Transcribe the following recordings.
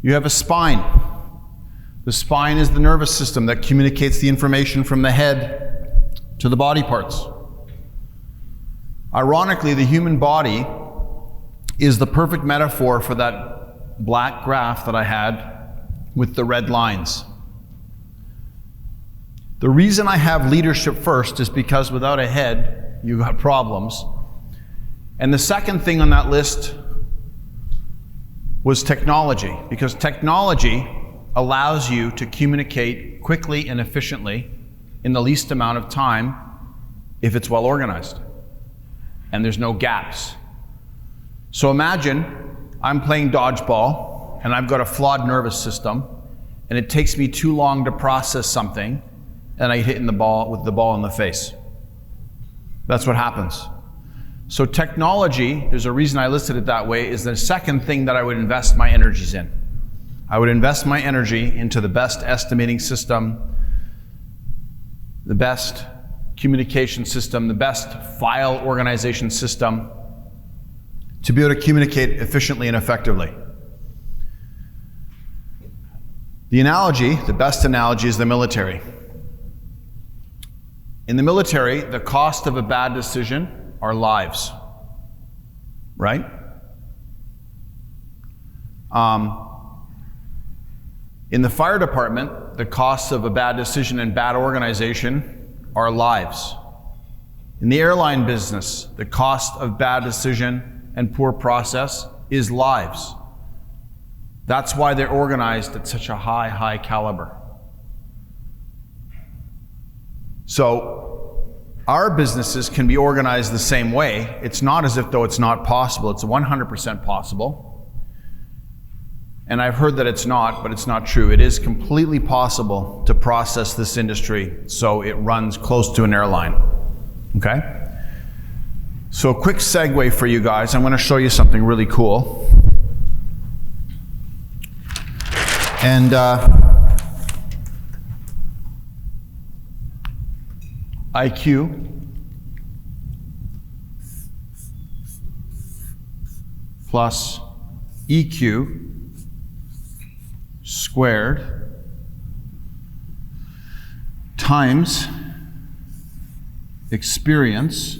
You have a spine. The spine is the nervous system that communicates the information from the head to the body parts. Ironically, the human body is the perfect metaphor for that black graph that I had with the red lines. The reason I have leadership first is because without a head, you got problems. And the second thing on that list was technology, because technology allows you to communicate quickly and efficiently in the least amount of time if it's well organized and there's no gaps. So imagine I'm playing dodgeball and I've got a flawed nervous system and it takes me too long to process something and I get hit with the ball in the face. That's what happens. So technology, there's a reason I listed it that way, is the second thing that I would invest my energies in. I would invest my energy into the best estimating system, the best communication system, the best file organization system to be able to communicate efficiently and effectively. The analogy, the best analogy, is the military. In the military, the cost of a bad decision are lives, right? In the fire department, the costs of a bad decision and bad organization are lives. In the airline business, the cost of bad decision and poor process is lives. That's why they're organized at such a high caliber. So our businesses can be organized the same way. It's not as if though it's not possible. It's 100% possible. And I've heard that it's not, but it's not true. It is completely possible to process this industry so it runs close to an airline. Okay? So a quick segue for you guys. I'm going to show you something really cool. And IQ plus EQ squared times experience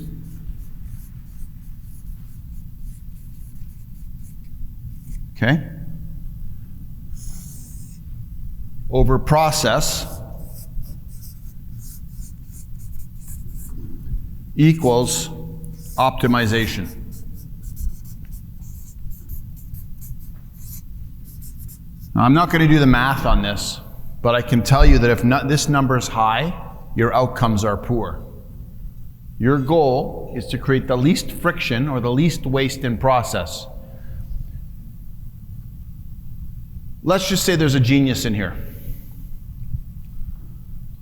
over process equals optimization. Now, I'm not going to do the math on this, but I can tell you that if this number is high, your outcomes are poor. Your goal is to create the least friction or the least waste in process. Let's just say there's a genius in here.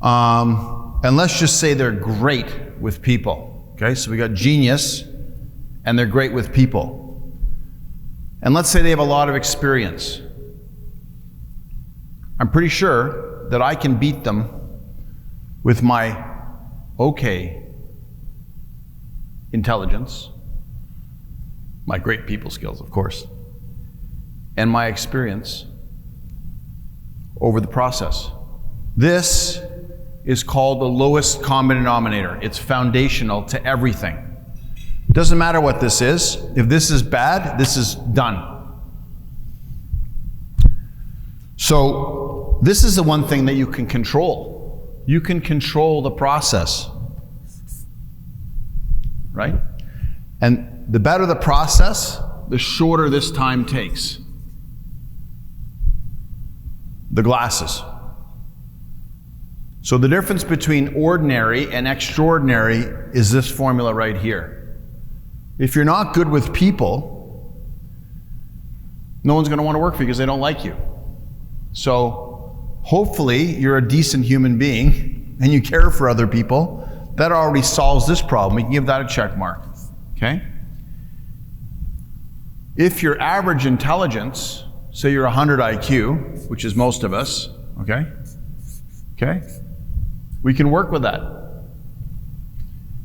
And let's just say they're great with people. Okay, so we got genius, and they're great with people. And let's say they have a lot of experience. I'm pretty sure that I can beat them with my okay intelligence, my great people skills, of course, and my experience over the process. This is called the lowest common denominator. It's foundational to everything. Doesn't matter what this is. If this is bad, this is done. So this is the one thing that you can control. You can control the process, right? And the better the process, the shorter this time takes. The glasses. So the difference between ordinary and extraordinary is this formula right here. If you're not good with people, no one's going to want to work for you because they don't like you. So hopefully you're a decent human being and you care for other people. That already solves this problem. We can give that a check mark. Okay? If your average intelligence, say you're 100 IQ, which is most of us, okay? Okay? We can work with that.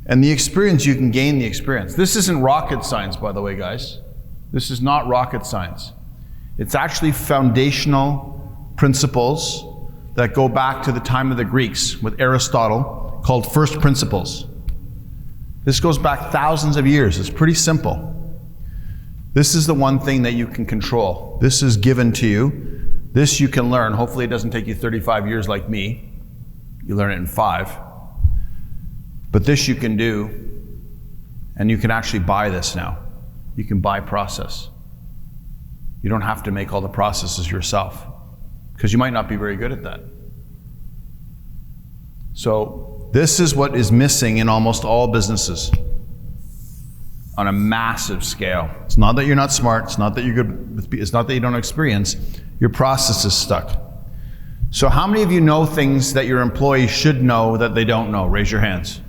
And the experience, you can gain the experience. This isn't rocket science, by the way, guys. This is not rocket science. It's actually foundational principles that go back to the time of the Greeks with Aristotle, called first principles. This goes back thousands of years. It's pretty simple. This is the one thing that you can control. This is given to you. This you can learn. Hopefully it doesn't take you 35 years like me. You learn it in 5. But this you can do, and you can actually buy this now. You can buy process. You don't have to make all the processes yourself, because you might not be very good at that. So this is what is missing in almost all businesses on a massive scale. It's not that you're not smart, it's not that you're good, it's not that you don't have experience, your process is stuck. So how many of you know things that your employees should know that they don't know? Raise your hands.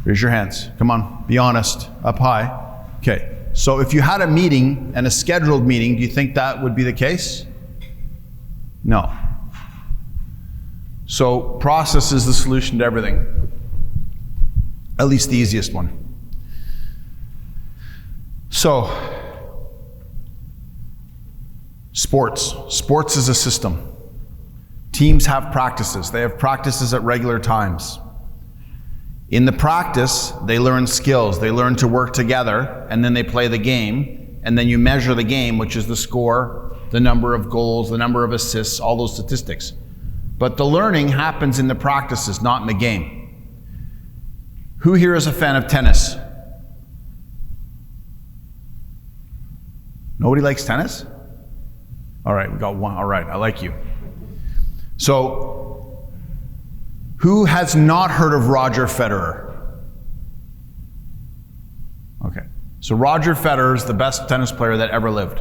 Raise your hands. Come on, be honest, up high. Okay, so if you had a meeting, and a scheduled meeting, do you think that would be the case? No. So process is the solution to everything. At least the easiest one. So, sports. Sports is a system. Teams have practices. They have practices at regular times. In the practice, they learn skills. They learn to work together, and then they play the game, and then you measure the game, which is the score, the number of goals, the number of assists, all those statistics. But the learning happens in the practices, not in the game. Who here is a fan of tennis? Nobody likes tennis? All right, we got one. All right, I like you. So, who has not heard of Roger Federer? Okay, so Roger Federer is the best tennis player that ever lived.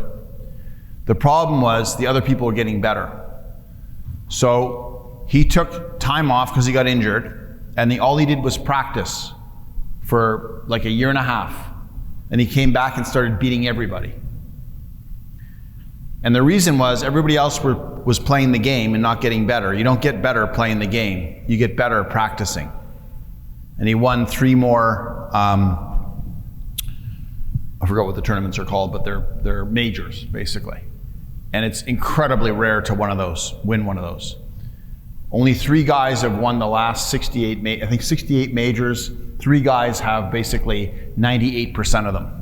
The problem was the other people were getting better. So he took time off because he got injured, and all he did was practice for like a year and a half. And he came back and started beating everybody. And the reason was everybody else was playing the game and not getting better. You don't get better playing the game. You get better practicing. And he won 3 more, I forgot what the tournaments are called, but they're majors, basically. And it's incredibly rare to win one of those. Only 3 guys have won the last 68 majors. 3 guys have basically 98% of them.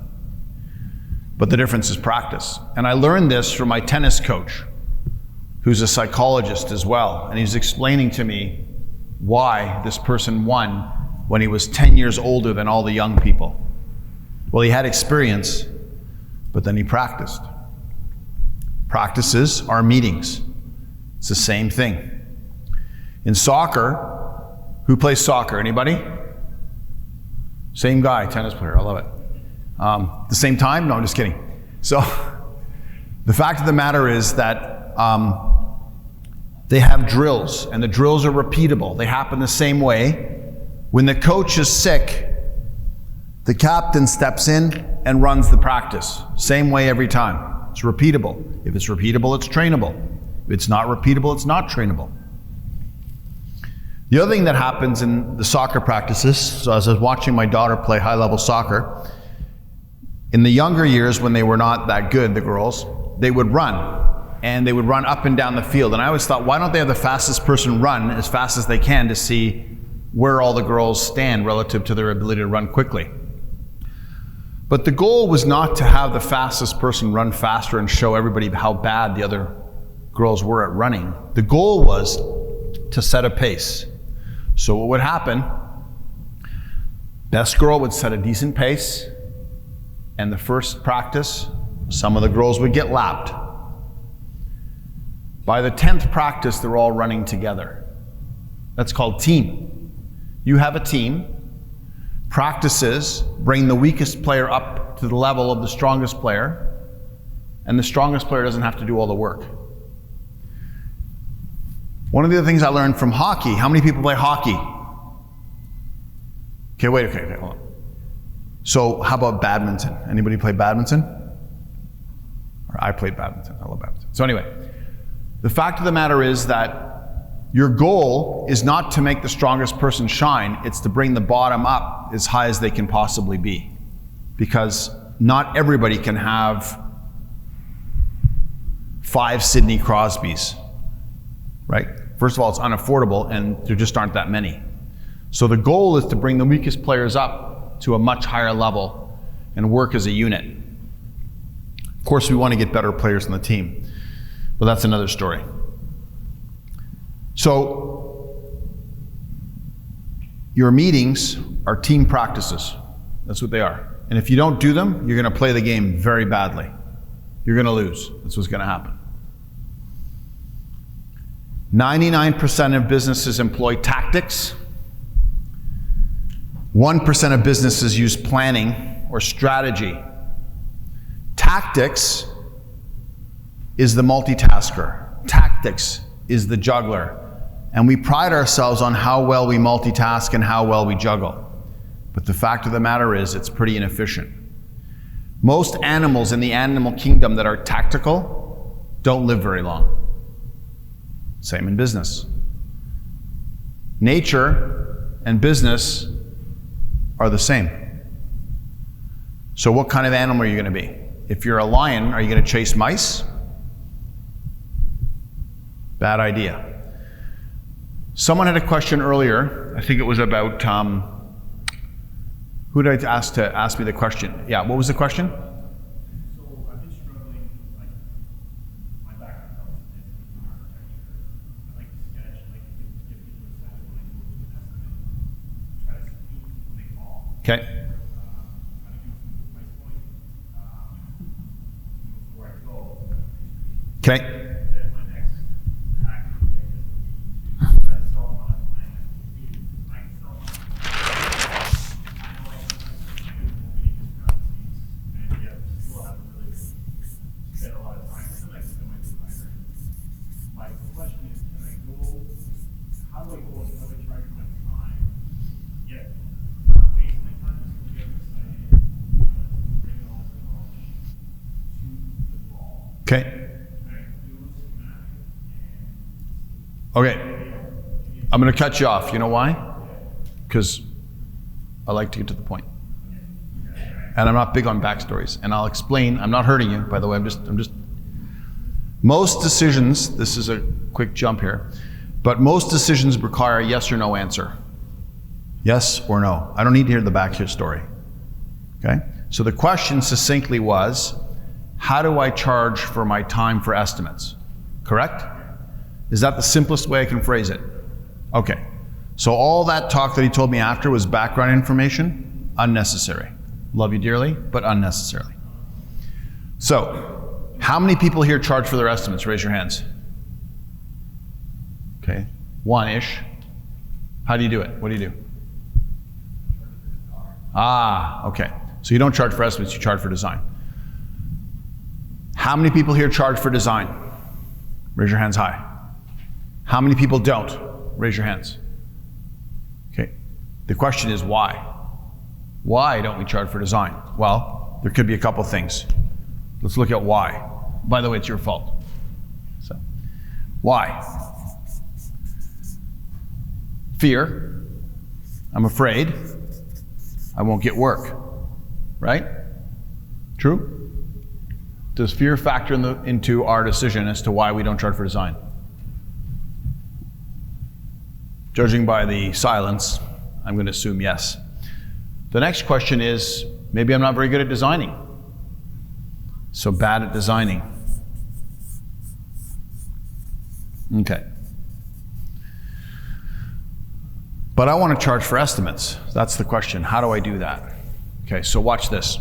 But the difference is practice. And I learned this from my tennis coach, who's a psychologist as well. And he's explaining to me why this person won when he was 10 years older than all the young people. Well, he had experience, but then he practiced. Practices are meetings. It's the same thing. In soccer, who plays soccer? Anybody? Same guy, tennis player, I love it. The same time? No, I'm just kidding. So, the fact of the matter is that they have drills, and the drills are repeatable. They happen the same way. When the coach is sick, the captain steps in and runs the practice. Same way every time. It's repeatable. If it's repeatable, it's trainable. If it's not repeatable, it's not trainable. The other thing that happens in the soccer practices, so as I was watching my daughter play high-level soccer, in the younger years when they were not that good, the girls, they would run. And they would run up and down the field. And I always thought, why don't they have the fastest person run as fast as they can to see where all the girls stand relative to their ability to run quickly. But the goal was not to have the fastest person run faster and show everybody how bad the other girls were at running. The goal was to set a pace. So what would happen, best girl would set a decent pace, and the first practice, some of the girls would get lapped. By the 10th practice, they're all running together. That's called team. You have a team. Practices bring the weakest player up to the level of the strongest player, and the strongest player doesn't have to do all the work. One of the other things I learned from hockey, how many people play hockey? Okay, hold on. So how about badminton? Anybody play badminton? Or I played badminton, I love badminton. So anyway, the fact of the matter is that your goal is not to make the strongest person shine, it's to bring the bottom up as high as they can possibly be. Because not everybody can have 5 Sidney Crosbys, right? First of all, it's unaffordable, and there just aren't that many. So the goal is to bring the weakest players up to a much higher level and work as a unit. Of course, we want to get better players on the team, but that's another story. So your meetings are team practices. That's what they are. And if you don't do them, you're going to play the game very badly. You're going to lose. That's what's going to happen. 99% of businesses employ tactics. 1% of businesses use planning or strategy. Tactics is the multitasker. Tactics is the juggler. And we pride ourselves on how well we multitask and how well we juggle. But the fact of the matter is, it's pretty inefficient. Most animals in the animal kingdom that are tactical don't live very long. Same in business. Nature and business are the same. So what kind of animal are you going to be? If you're a lion, are you going to chase mice? Bad idea. Someone had a question earlier. I think it was about, who did I ask to ask me the question? Yeah, what was the question? So I've been struggling, like, my background in architecture. I like to sketch, I like to get people excited when I go to an estimate. Try to see when they fall. Okay. Try to give them a price point before I go. Okay. Then my next tactic is to try to sell them on a plan. I can sell them on a plan. I know I can many discrepancies, and yet still have to really spend a lot of time. Sometimes I might do better. My question is, can I go, how do I go and how do I charge my time, yet not waste my time, just get excited, bring all this knowledge to the ball. Okay. Can I do a schematic and Okay. I'm going to cut you off. You know why? Because I like to get to the point. And I'm not big on backstories. And I'll explain. I'm not hurting you, by the way. I'm just. Most decisions, this is a quick jump here, but most decisions require a yes or no answer. Yes or no. I don't need to hear the back here story. Okay? So the question succinctly was, how do I charge for my time for estimates? Correct? Is that the simplest way I can phrase it? Okay. So all that talk that he told me after was background information, unnecessary. Love you dearly, but unnecessarily. So, how many people here charge for their estimates? Raise your hands. Okay, 1-ish. How do you do it? What do you do? Ah, okay. So you don't charge for estimates, you charge for design. How many people here charge for design? Raise your hands high. How many people don't? Raise your hands. Okay. The question is why? Why don't we charge for design? Well, there could be a couple things. Let's look at why. By the way, it's your fault. So, why? Fear. I'm afraid I won't get work. Right? True? Does fear factor into our decision as to why we don't charge for design? Judging by the silence, I'm going to assume yes. The next question is, maybe I'm not very good at designing. So bad at designing. Okay. But I want to charge for estimates. That's the question. How do I do that? Okay, so watch this.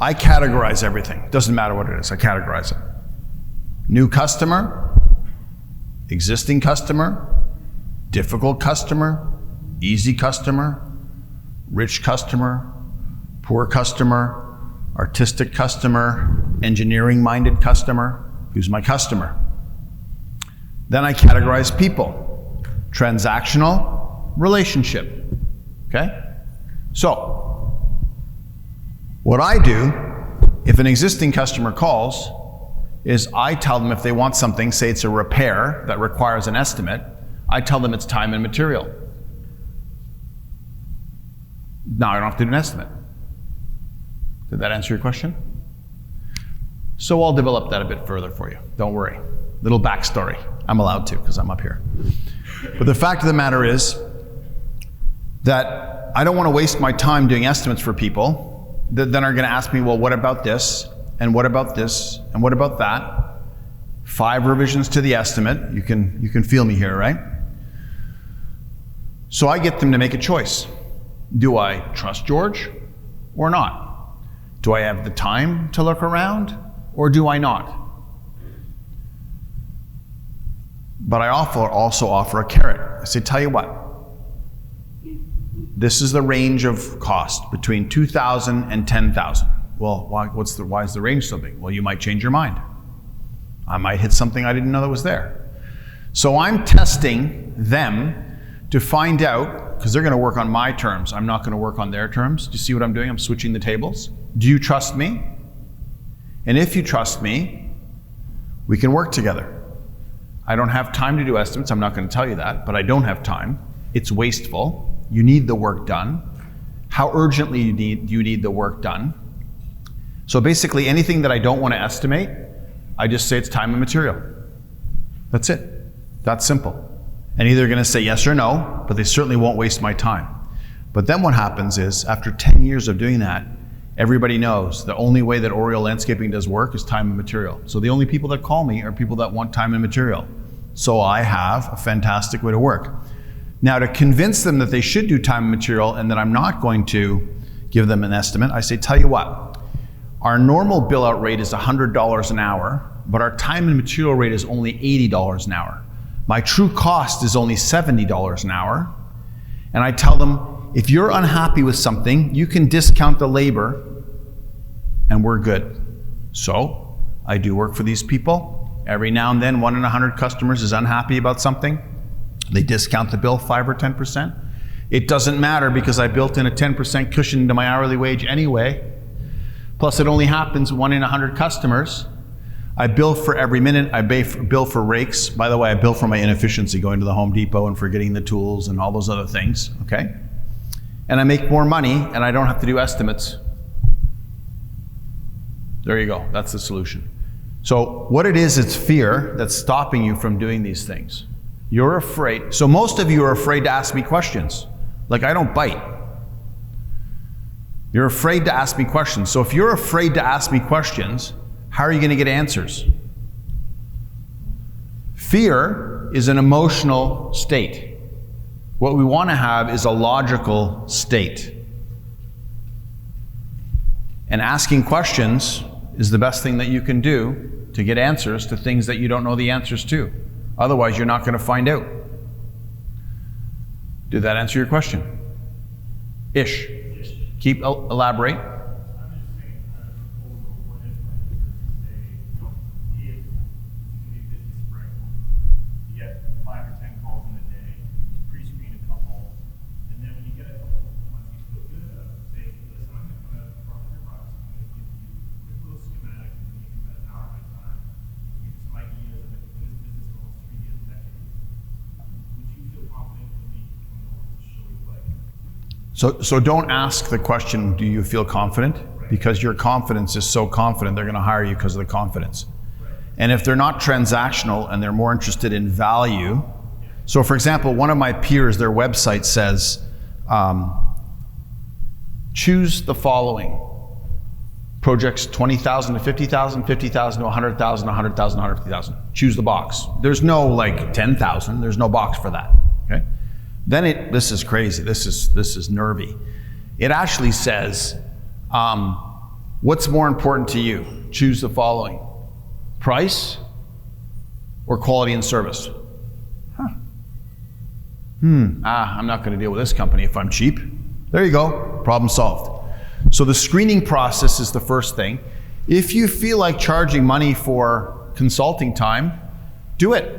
I categorize everything. Doesn't matter what it is, I categorize it. New customer, existing customer, difficult customer, easy customer, rich customer, poor customer, artistic customer, engineering-minded customer. Who's my customer? Then I categorize people. Transactional, relationship. Okay? So, what I do, if an existing customer calls, is I tell them if they want something, say it's a repair that requires an estimate, I tell them it's time and material. Now I don't have to do an estimate. Did that answer your question? So I'll develop that a bit further for you. Don't worry. Little backstory. I'm allowed to because I'm up here. But the fact of the matter is that I don't want to waste my time doing estimates for people that then are going to ask me, well, what about this? And what about this? And what about that? 5 revisions to the estimate. You can feel me here, right? So I get them to make a choice. Do I trust George or not? Do I have the time to look around or do I not? But I also offer a carrot. I say, tell you what, this is the range of cost between $2,000 and $10,000. Well, why is the range so big? Well, you might change your mind. I might hit something I didn't know that was there. So I'm testing them to find out, because they're going to work on my terms. I'm not going to work on their terms. Do you see what I'm doing? I'm switching the tables. Do you trust me? And if you trust me, we can work together. I don't have time to do estimates. I'm not going to tell you that, but I don't have time. It's wasteful. You need the work done. How urgently do you need the work done? So basically anything that I don't want to estimate, I just say it's time and material. That's it. That's simple. And either going to say yes or no, but they certainly won't waste my time. But then what happens is, after 10 years of doing that, everybody knows the only way that Oriole Landscaping does work is time and material. So the only people that call me are people that want time and material. So I have a fantastic way to work. Now, to convince them that they should do time and material and that I'm not going to give them an estimate, I say, tell you what, our normal bill out rate is $100 an hour, but our time and material rate is only $80 an hour. My true cost is only $70 an hour. And I tell them, if you're unhappy with something, you can discount the labor and we're good. So I do work for these people. Every now and then, 1 in 100 customers is unhappy about something. They discount the bill 5 or 10%. It doesn't matter because I built in a 10% cushion into my hourly wage anyway. Plus it only happens 1 in 100 customers. I bill for every minute. I bill for rakes. By the way, I bill for my inefficiency going to the Home Depot and forgetting the tools and all those other things, okay? And I make more money and I don't have to do estimates. There you go. That's the solution. So what it is, it's fear that's stopping you from doing these things. You're afraid. So most of you are afraid to ask me questions. Like, I don't bite. You're afraid to ask me questions. So if you're afraid to ask me questions, how are you going to get answers? Fear is an emotional state. What we want to have is a logical state. And asking questions is the best thing that you can do to get answers to things that you don't know the answers to. Otherwise, you're not going to find out. Did that answer your question? Ish. Keep elaborate. So don't ask the question, do you feel confident? Because your confidence is so confident, they're going to hire you because of the confidence. And if they're not transactional and they're more interested in value, so for example, one of my peers, their website says, choose the following. Projects 20,000 to 50,000, 50,000 to 100,000, 100,000, 150,000. Choose the box. There's no like 10,000, there's no box for that, okay? Then this is crazy, this is nervy. It actually says, what's more important to you? Choose the following. Price or quality and service? I'm not gonna deal with this company if I'm cheap. There you go, problem solved. So the screening process is the first thing. If you feel like charging money for consulting time, do it.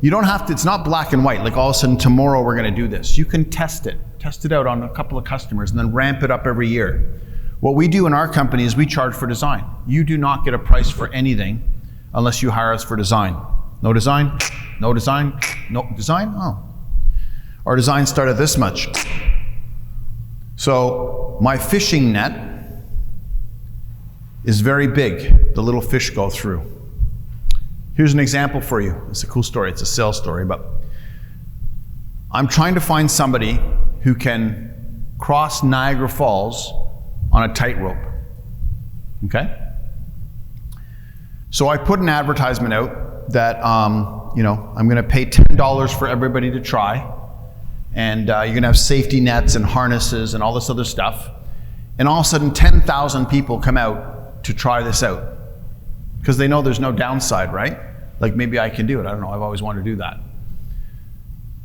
You don't have to, it's not black and white, like all of a sudden tomorrow we're gonna do this. You can test it out on a couple of customers and then ramp it up every year. What we do in our company is we charge for design. You do not get a price for anything unless you hire us for design. No design, no design, no design, oh. Our designs start at this much. So my fishing net is very big. The little fish go through. Here's an example for you. It's a cool story. It's a sales story, but I'm trying to find somebody who can cross Niagara Falls on a tightrope. Okay? So I put an advertisement out that I'm going to pay $10 for everybody to try, and you're going to have safety nets and harnesses and all this other stuff. And all of a sudden, 10,000 people come out to try this out because they know there's no downside, right? Like, maybe I can do it. I don't know. I've always wanted to do that.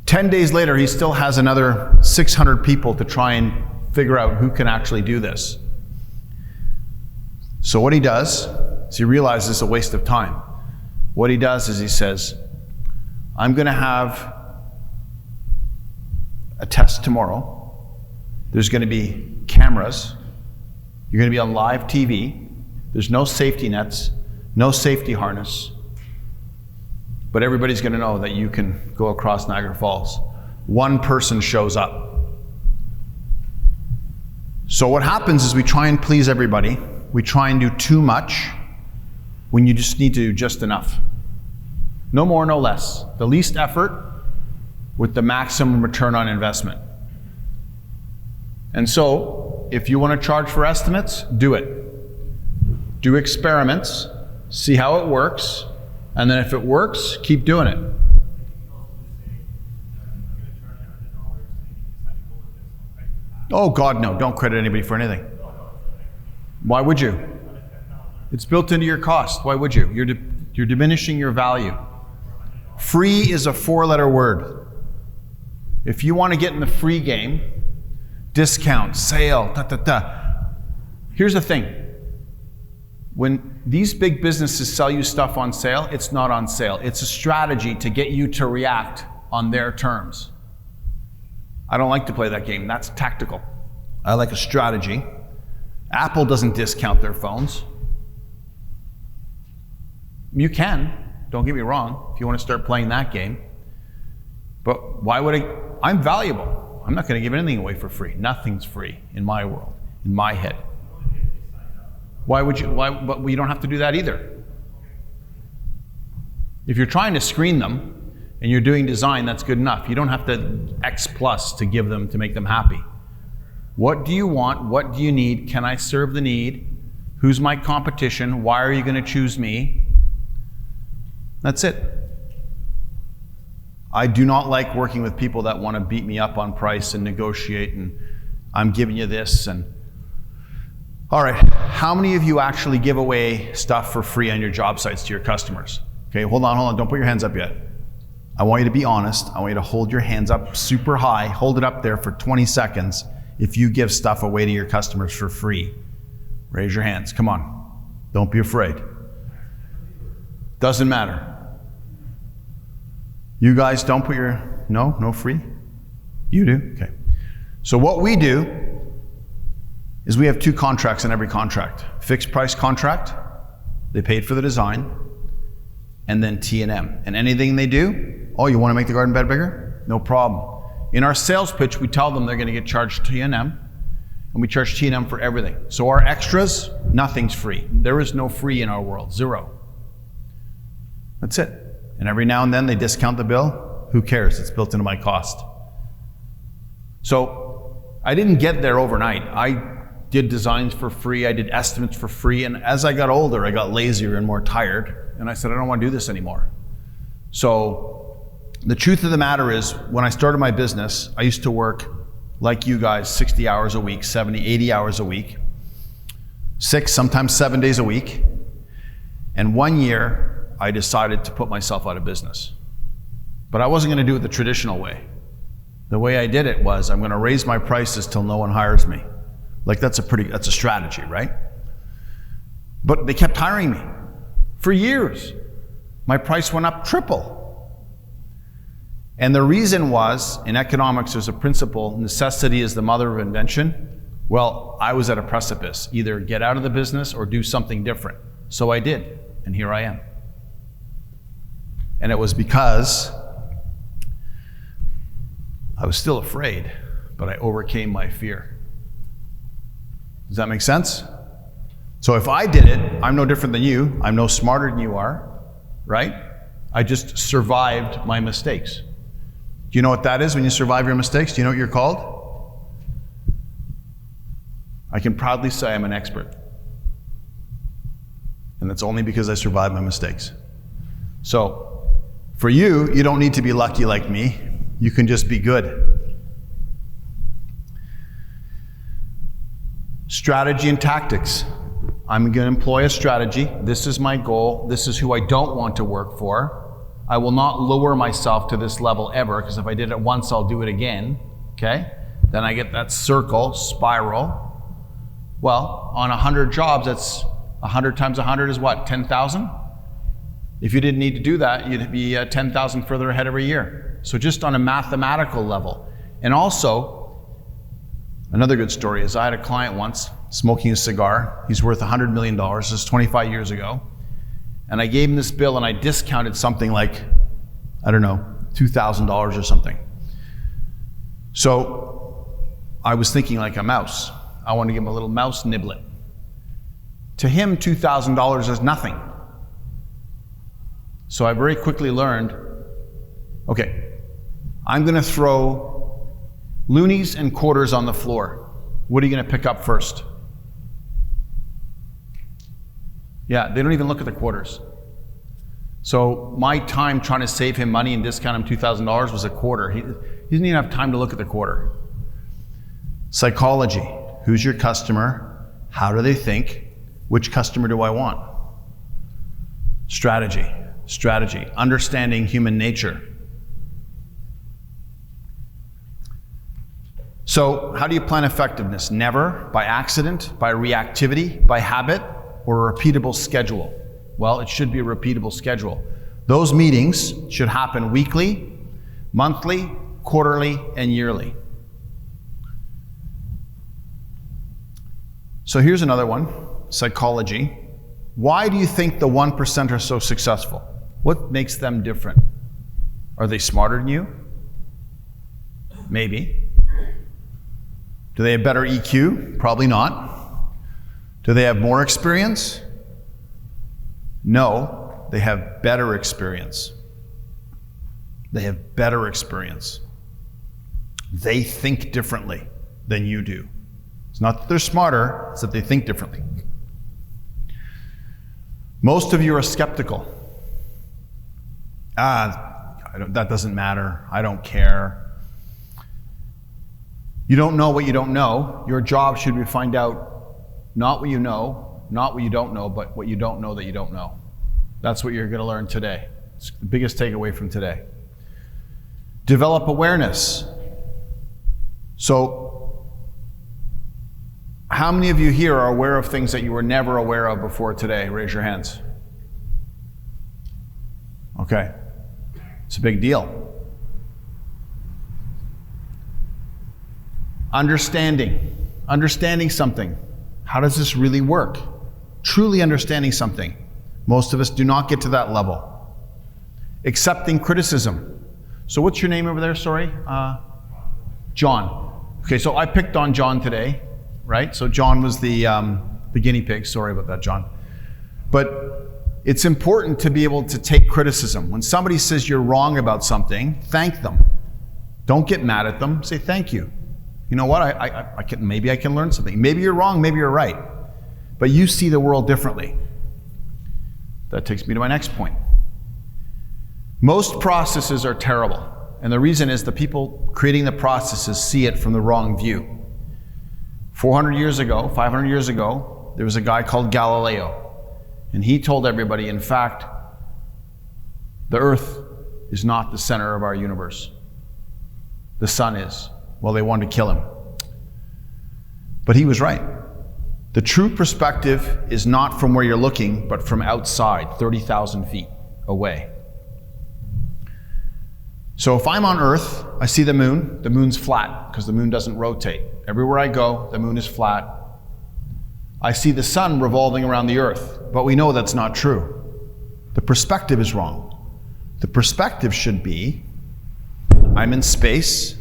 10 days later, he still has another 600 people to try and figure out who can actually do this. So what he does is he realizes it's a waste of time. What he does is he says, I'm going to have a test tomorrow. There's going to be cameras. You're going to be on live TV. There's no safety nets, no safety harness. But everybody's going to know that you can go across Niagara Falls. One person shows up. So what happens is we try and please everybody. We try and do too much when you just need to do just enough. No more, no less. The least effort with the maximum return on investment. And so, if you want to charge for estimates, do it. Do experiments, see how it works, and then if it works, keep doing it. Oh God, no, don't credit anybody for anything. Why would you? It's built into your cost. Why would you? You're diminishing your value. Free is a 4-letter word. If you want to get in the free game, discount, sale, Here's the thing. When these big businesses sell you stuff on sale, it's not on sale. It's a strategy to get you to react on their terms. I don't like to play that game. That's tactical. I like a strategy. Apple doesn't discount their phones. You can, don't get me wrong, if you want to start playing that game. But why would I'm valuable. I'm not going to give anything away for free. Nothing's free in my world, in my head. Why would you? But you don't have to do that either. If you're trying to screen them and you're doing design, that's good enough. You don't have to X plus to give them to make them happy. What do you want? What do you need? Can I serve the need? Who's my competition? Why are you going to choose me? That's it. I do not like working with people that want to beat me up on price and negotiate and I'm giving you this and all right, how many of you actually give away stuff for free on your job sites to your customers? Okay, hold on, don't put your hands up yet. I want you to be honest. I want you to hold your hands up super high, hold it up there for 20 seconds if you give stuff away to your customers for free. Raise your hands, come on. Don't be afraid. Doesn't matter. You guys don't put your, no free? You do? Okay. So what we do is we have 2 contracts in every contract. Fixed price contract, they paid for the design, and then T&M. And anything they do, oh, you want to make the garden bed bigger? No problem. In our sales pitch, we tell them they're going to get charged T&M, and we charge T&M for everything. So our extras, nothing's free. There is no free in our world, 0. That's it. And every now and then they discount the bill. Who cares? It's built into my cost. So I didn't get there overnight. I did designs for free. I did estimates for free. And as I got older, I got lazier and more tired. And I said, I don't want to do this anymore. So the truth of the matter is, when I started my business, I used to work like you guys, 60 hours a week, 70, 80 hours a week, 6, sometimes 7 days a week. And 1 year, I decided to put myself out of business. But I wasn't going to do it the traditional way. The way I did it was, I'm going to raise my prices till no one hires me. Like that's a strategy, right? But they kept hiring me for years. My price went up triple. And the reason was, in economics, there's a principle, necessity is the mother of invention. Well, I was at a precipice, either get out of the business or do something different. So I did, and here I am. And it was because I was still afraid, but I overcame my fear. Does that make sense? So if I did it, I'm no different than you. I'm no smarter than you are, right? I just survived my mistakes. Do you know what that is when you survive your mistakes? Do you know what you're called? I can proudly say I'm an expert. And that's only because I survived my mistakes. So, for you, you don't need to be lucky like me. You can just be good. Strategy and tactics. I'm going to employ a strategy. This is my goal. This is who I don't want to work for. I will not lower myself to this level ever, because if I did it once, I'll do it again. Okay? Then I get that circle, spiral. Well, on 100 jobs, that's 100 times 100 is what? 10,000? If you didn't need to do that, you'd be 10,000 further ahead every year. So just on a mathematical level. And also, another good story is I had a client once smoking a cigar. He's worth $100 million. This is 25 years ago. And I gave him this bill and I discounted something like, I don't know, $2,000 or something. So I was thinking like a mouse. I want to give him a little mouse niblet. To him, $2,000 is nothing. So I very quickly learned, okay, I'm going to throw loonies and quarters on the floor. What are you going to pick up first? Yeah, they don't even look at the quarters. So my time trying to save him money and discount him $2,000 was a quarter. He didn't even have time to look at the quarter. Psychology. Who's your customer? How do they think? Which customer do I want? Strategy. Strategy. Understanding human nature. So how do you plan effectiveness? Never by accident, by reactivity, by habit, or a repeatable schedule? Well, it should be a repeatable schedule. Those meetings should happen weekly, monthly, quarterly, and yearly. So here's another one, psychology. Why do you think the 1% are so successful? What makes them different? Are they smarter than you? Maybe. Do they have better EQ? Probably not. Do they have more experience? No, they have better experience. They have better experience. They think differently than you do. It's not that they're smarter, it's that they think differently. Most of you are skeptical. That doesn't matter. I don't care. You don't know what you don't know. Your job should be to find out not what you know, not what you don't know, but what you don't know that you don't know. That's what you're going to learn today. It's the biggest takeaway from today. Develop awareness. So, how many of you here are aware of things that you were never aware of before today? Raise your hands. Okay. It's a big deal. Understanding something. How does this really work? Truly understanding something. Most of us do not get to that level. Accepting criticism. So what's your name over there, sorry? John. Okay, so I picked on John today, right? So John was the guinea pig. Sorry about that, John. But it's important to be able to take criticism. When somebody says you're wrong about something, thank them. Don't get mad at them. Say thank you. You know what? Maybe I can learn something. Maybe you're wrong, maybe you're right. But you see the world differently. That takes me to my next point. Most processes are terrible. And the reason is the people creating the processes see it from the wrong view. 400 years ago, 500 years ago, there was a guy called Galileo. And he told everybody, in fact, the earth is not the center of our universe. The sun is. Well, they wanted to kill him. But he was right. The true perspective is not from where you're looking, but from outside, 30,000 feet away. So if I'm on Earth, I see the moon's flat, because the moon doesn't rotate. Everywhere I go, the moon is flat. I see the sun revolving around the Earth, but we know that's not true. The perspective is wrong. The perspective should be, I'm in space,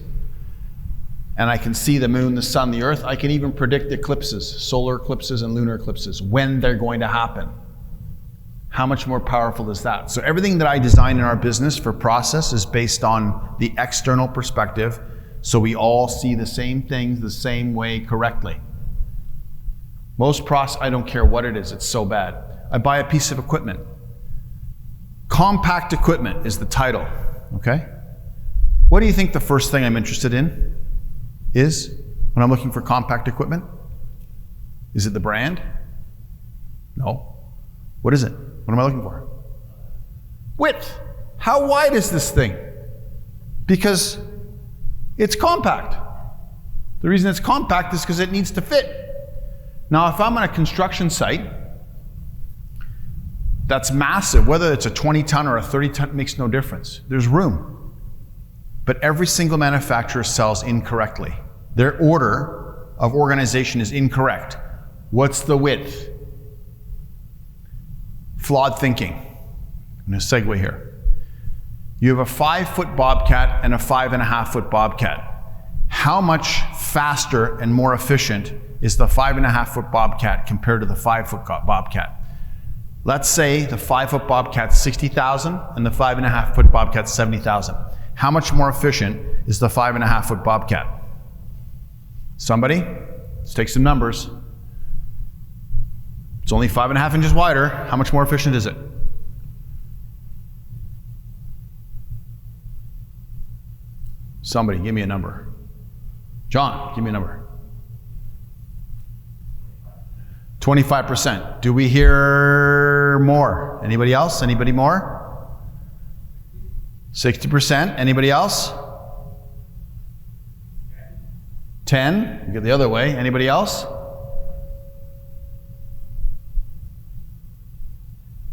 and I can see the moon, the sun, the earth. I can even predict eclipses, solar eclipses and lunar eclipses, when they're going to happen. How much more powerful is that? So everything that I design in our business for process is based on the external perspective, so we all see the same things the same way correctly. Most process, I don't care what it is, it's so bad. I buy a piece of equipment. Compact equipment is the title, okay? What do you think the first thing I'm interested in is when I'm looking for compact equipment? Is it the brand? No. What is it? What am I looking for? Width. How wide is this thing? Because it's compact. The reason it's compact is because it needs to fit. Now, if I'm on a construction site that's massive, whether it's a 20-ton or a 30-ton, makes no difference. There's room. But every single manufacturer sells incorrectly. Their order of organization is incorrect. What's the width? Flawed thinking. I'm going to segue here. You have a 5-foot bobcat and a 5.5-foot bobcat. How much faster and more efficient is the 5.5-foot bobcat compared to the 5-foot bobcat? Let's say the 5-foot bobcat's 60,000 and the 5.5-foot bobcat's 70,000. How much more efficient is the 5.5-foot bobcat? Somebody? Let's take some numbers. It's only 5.5 inches wider. How much more efficient is it? Somebody, give me a number. John, give me a number. 25%. Do we hear more? Anybody else? Anybody more? 60%. Anybody else? 10. You get the other way. Anybody else?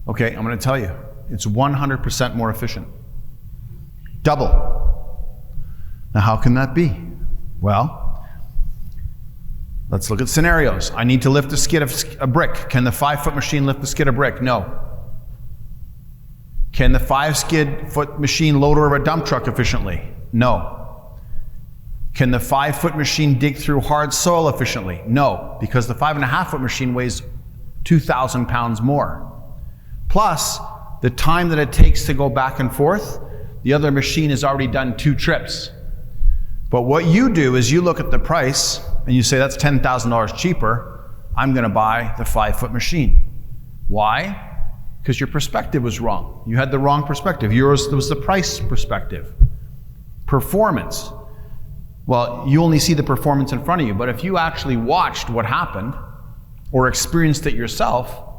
Okay, I'm going to tell you. It's 100% more efficient. Double. Now, how can that be? Well, let's look at scenarios. I need to lift a skid of a brick. Can the 5-foot machine lift the skid of brick? No. Can the 5-foot machine load over a dump truck efficiently? No. Can the 5-foot machine dig through hard soil efficiently? No, because the 5.5-foot machine weighs 2,000 pounds more. Plus, the time that it takes to go back and forth, the other machine has already done 2 trips. But what you do is you look at the price and you say, that's $10,000 cheaper. I'm going to buy the 5-foot machine. Why? Because your perspective was wrong. You had the wrong perspective. Yours was the price perspective. Performance. Well, you only see the performance in front of you, but if you actually watched what happened or experienced it yourself,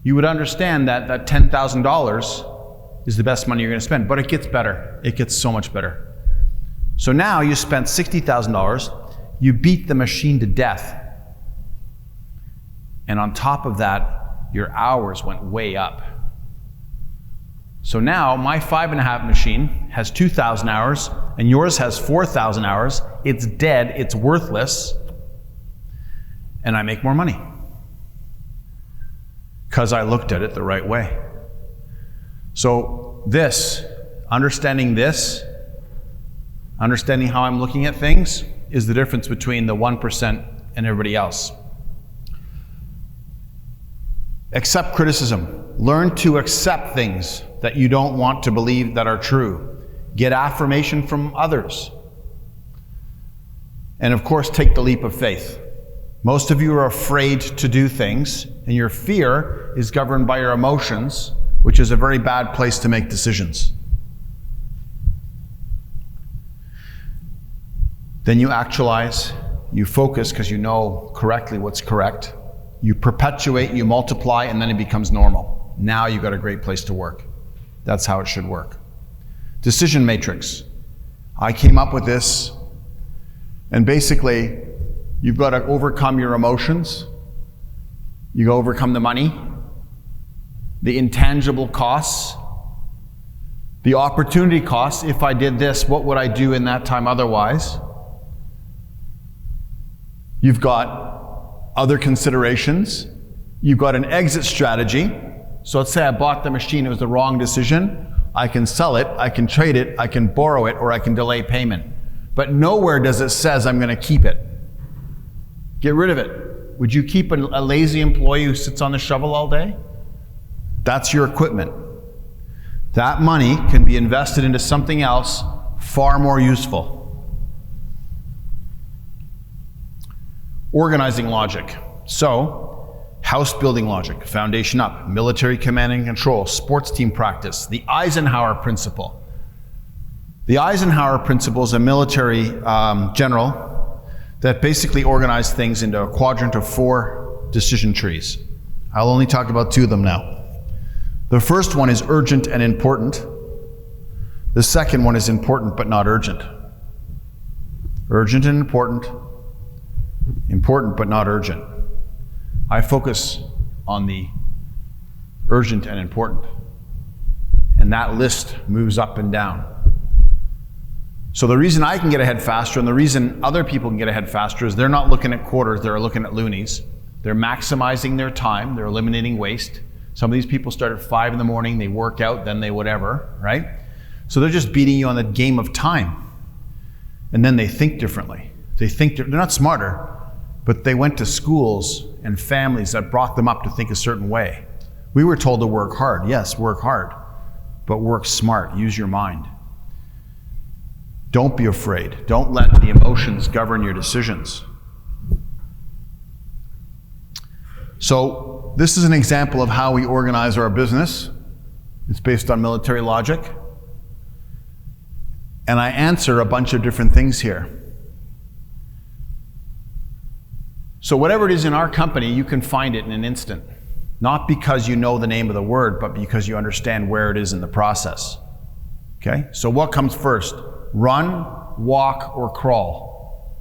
you would understand that that $10,000 is the best money you're going to spend. But it gets better. It gets so much better. So now you spent $60,000, you beat the machine to death. And on top of that, your hours went way up. So now my 5.5 machine has 2,000 hours and yours has 4,000 hours. It's dead, it's worthless, and I make more money. Because I looked at it the right way. So understanding how I'm looking at things is the difference between the 1% and everybody else. Accept criticism. Learn to accept things that you don't want to believe that are true. Get affirmation from others. And of course, take the leap of faith. Most of you are afraid to do things, and your fear is governed by your emotions, which is a very bad place to make decisions. Then you actualize, you focus because you know correctly what's correct. You perpetuate, you multiply, and then it becomes normal. Now you've got a great place to work. That's how it should work. Decision matrix. I came up with this, and basically, you've got to overcome your emotions. You got to overcome the money, the intangible costs, the opportunity costs. If I did this, what would I do in that time otherwise? You've got other considerations. You've got an exit strategy. So let's say I bought the machine, it was the wrong decision. I can sell it, I can trade it, I can borrow it, or I can delay payment. but nowhere does it says I'm going to keep it. Get rid of it. Would you keep a lazy employee who sits on the shovel all day? That's your equipment. That money can be invested into something else far more useful. Organizing logic. So, house building logic, foundation up, military command and control, sports team practice, the Eisenhower principle. The Eisenhower principle is a military general that basically organized things into a quadrant of 4 decision trees. I'll only talk about 2 of them now. The first one is urgent and important. The second one is important but not urgent. Urgent and important. Important but not urgent. I focus on the urgent and important. And that list moves up and down. So the reason I can get ahead faster and the reason other people can get ahead faster is they're not looking at quarters, they're looking at loonies. They're maximizing their time, they're eliminating waste. Some of these people start at 5 in the morning, they work out, then they whatever, right? So they're just beating you on the game of time. And then they think differently. They're not smarter, but they went to schools and families that brought them up to think a certain way. We were told to work hard. Yes, work hard, but work smart, use your mind. Don't be afraid. Don't let the emotions govern your decisions. So this is an example of how we organize our business. It's based on military logic. And I answer a bunch of different things here. So whatever it is in our company, you can find it in an instant. Not because you know the name of the word, but because you understand where it is in the process. Okay? So what comes first? Run, walk, or crawl?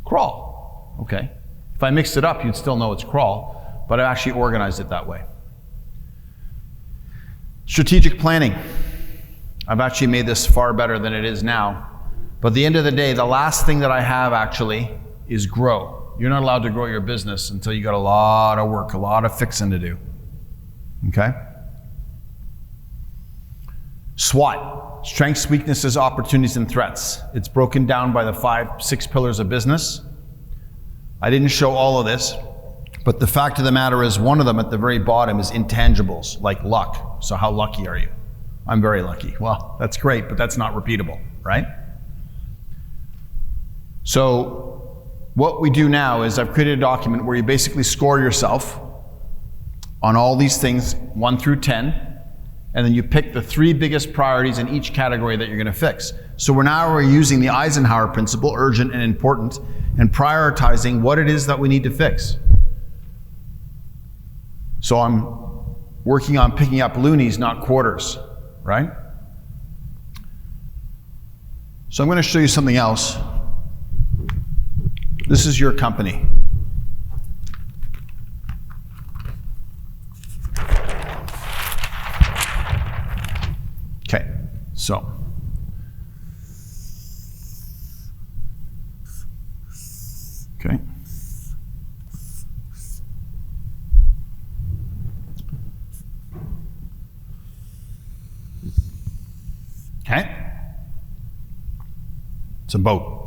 Crawl. Okay. If I mixed it up, you'd still know it's crawl, but I actually organized it that way. Strategic planning. I've actually made this far better than it is now. But at the end of the day, the last thing that I have actually is grow. You're not allowed to grow your business until you got a lot of work, a lot of fixing to do. Okay? SWOT. Strengths, weaknesses, opportunities, and threats. It's broken down by the 5, 6 pillars of business. I didn't show all of this, but the fact of the matter is one of them at the very bottom is intangibles, like luck. So how lucky are you? I'm very lucky. Well, that's great, but that's not repeatable, right? So what we do now is I've created a document where you basically score yourself on all these things, 1 through 10, and then you pick the 3 biggest priorities in each category that you're going to fix. So we're using the Eisenhower principle, urgent and important, and prioritizing what it is that we need to fix. So I'm working on picking up loonies, not quarters, right? So I'm going to show you something else. This is your company. Okay, so okay. Okay. It's a boat.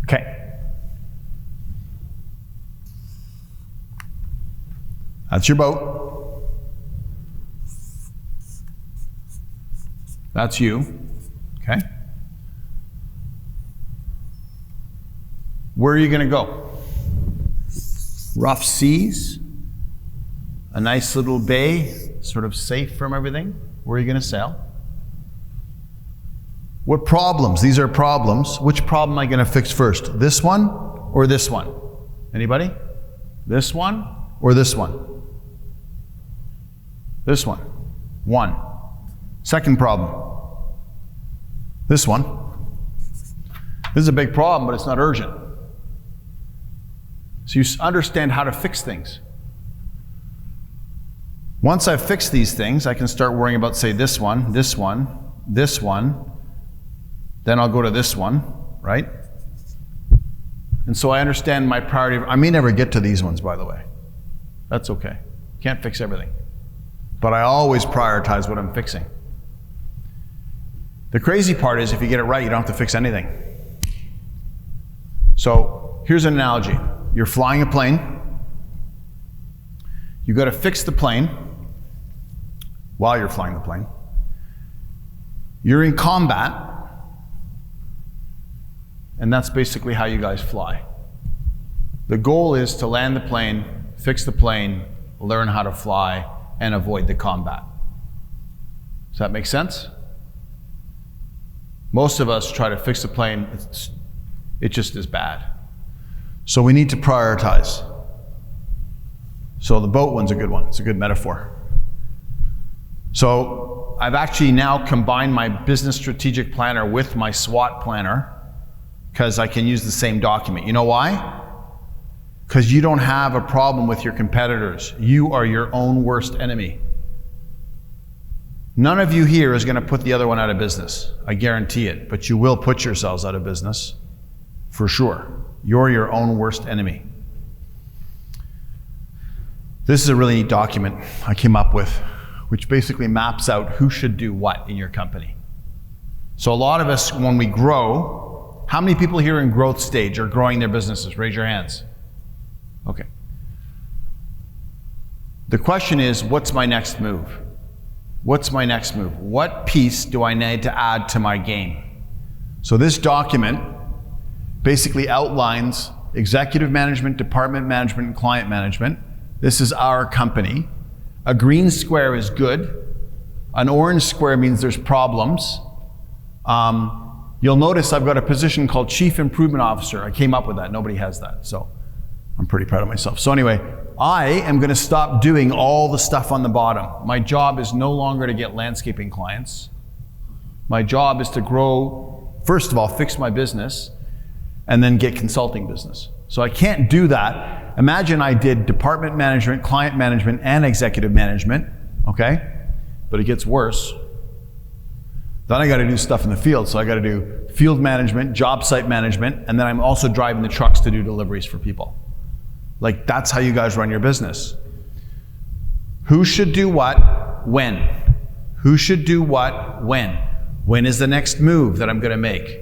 Okay. That's your boat. That's you. Okay. Where are you going to go? Rough seas, a nice little bay, sort of safe from everything. Where are you going to sail? What problems? These are problems. Which problem am I going to fix first? This one or this one? Anybody? This one or this one? This one. 1. Second problem. This one. This is a big problem, but it's not urgent. So you understand how to fix things. Once I've fixed these things, I can start worrying about, say, this one, this one, this one. Then I'll go to this one, right? And so I understand my priority. I may never get to these ones, by the way. That's okay. Can't fix everything. But I always prioritize what I'm fixing. The crazy part is if you get it right, you don't have to fix anything. So here's an analogy. You're flying a plane. You got to fix the plane while you're flying the plane. You're in combat. And that's basically how you guys fly. The goal is to land the plane, fix the plane, learn how to fly, and avoid the combat. Does that make sense? Most of us try to fix the plane, it just is bad. So we need to prioritize. So the boat one's a good one. It's a good metaphor. So I've actually now combined my business strategic planner with my SWOT planner because I can use the same document. You know why? Because you don't have a problem with your competitors. You are your own worst enemy. None of you here is going to put the other one out of business. I guarantee it. But you will put yourselves out of business. For sure. You're your own worst enemy. This is a really neat document I came up with, which basically maps out who should do what in your company. So a lot of us, when we grow, how many people here in growth stage are growing their businesses? Raise your hands. Okay. The question is, what's my next move? What's my next move? What piece do I need to add to my game? So this document basically outlines executive management, department management, and client management. This is our company. A green square is good. An orange square means there's problems. You'll notice I've got a position called Chief Improvement Officer. I came up with that. Nobody has that. So I'm pretty proud of myself. So anyway, I am going to stop doing all the stuff on the bottom. My job is no longer to get landscaping clients. My job is to grow, first of all, fix my business, and then get consulting business. So I can't do that. Imagine I did department management, client management, and executive management, okay? But it gets worse. Then I got to do stuff in the field. So I got to do field management, job site management, and then I'm also driving the trucks to do deliveries for people. Like, that's how you guys run your business. Who should do what, when? Who should do what, when? When is the next move that I'm going to make?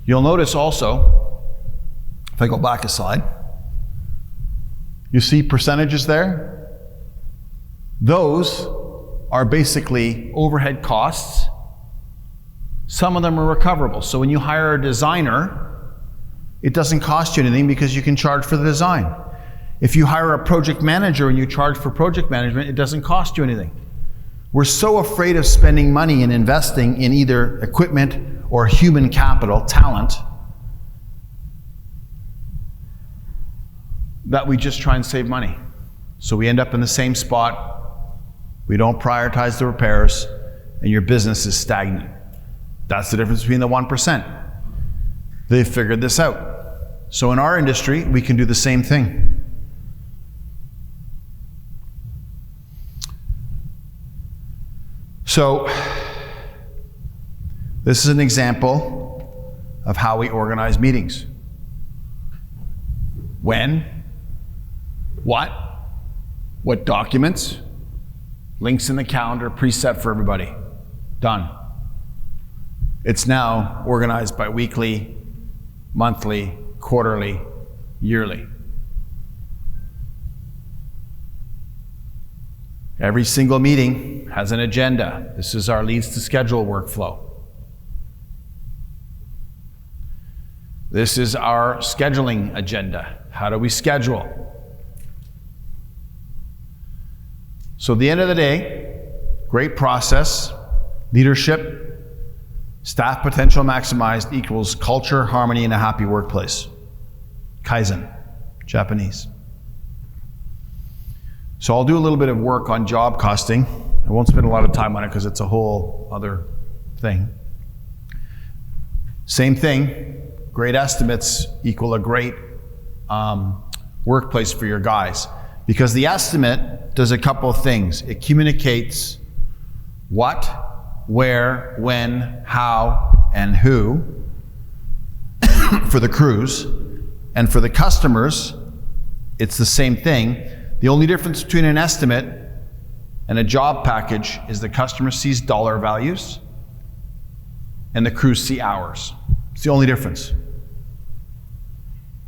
You'll notice also, if I go back a slide, you see percentages there? Those are basically overhead costs. Some of them are recoverable. So when you hire a designer, it doesn't cost you anything because you can charge for the design. If you hire a project manager and you charge for project management, it doesn't cost you anything. We're so afraid of spending money and investing in either equipment or human capital, talent, that we just try and save money. So we end up in the same spot. We don't prioritize the repairs, and your business is stagnant. That's the difference between the 1%. They've figured this out. So in our industry, we can do the same thing. So this is an example of how we organize meetings. When, what documents, links in the calendar, preset for everybody. Done. It's now organized by weekly, monthly, quarterly, yearly. Every single meeting has an agenda. This is our leads to schedule workflow. This is our scheduling agenda. How do we schedule? So at the end of the day, great process, leadership, staff potential maximized equals culture, harmony, and a happy workplace. Kaizen, Japanese. So I'll do a little bit of work on job costing. I won't spend a lot of time on it because it's a whole other thing. Same thing, great estimates equal a great workplace for your guys. Because the estimate does a couple of things. It communicates what, where, when, how, and who. for the crews. And for the customers, it's the same thing. The only difference between an estimate and a job package is the customer sees dollar values and the crews see hours. It's the only difference.